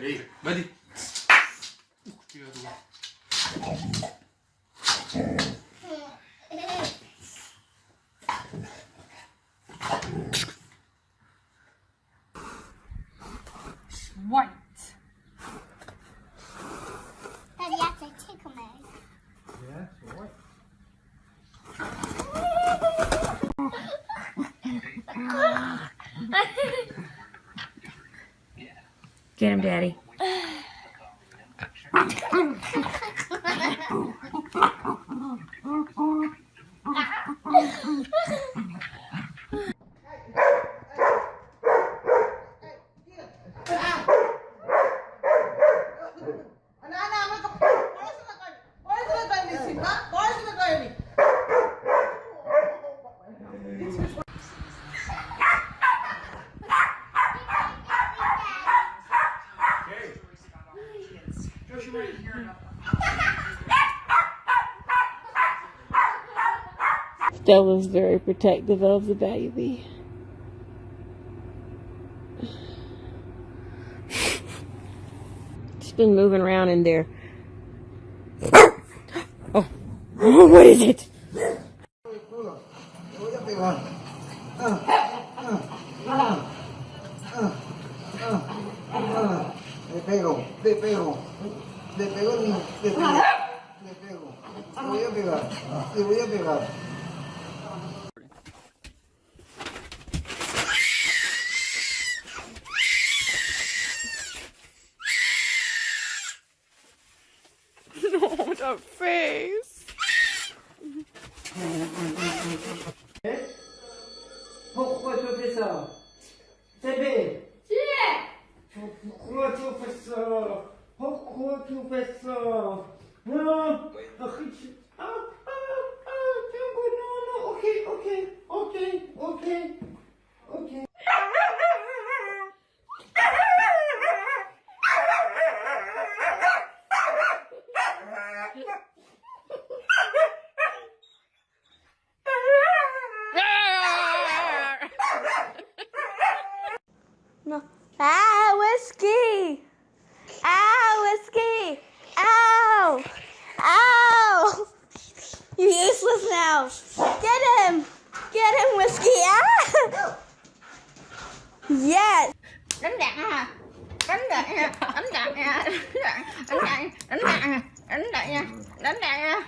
Đi. Bên đi. Chưa luôn. White. Daddy, you have to tickle me. Yeah, right. Get him, Daddy. Stella's very protective of the baby. She's been moving around in there. Oh, what is it? Le pego, le pego, le pego, le pego, le pego, le voy a pegar, le voy a pegar. No, that face. Pourquoi tu fais ça? Bébé! Pourquoi tu fais ça? Pourquoi tu fais ça? Non! Non, ok. No. Ah, Whiskey! Ow, Whiskey! Ow! Ow! You're useless now. Get him! Get him, Whiskey! Ah! Yes! Đánh đạn ha. Đánh đạn nha. Đánh đạn nha. Đánh đạn nha. Đánh đạn nha. Đánh đạn nha. Đánh đạn nha.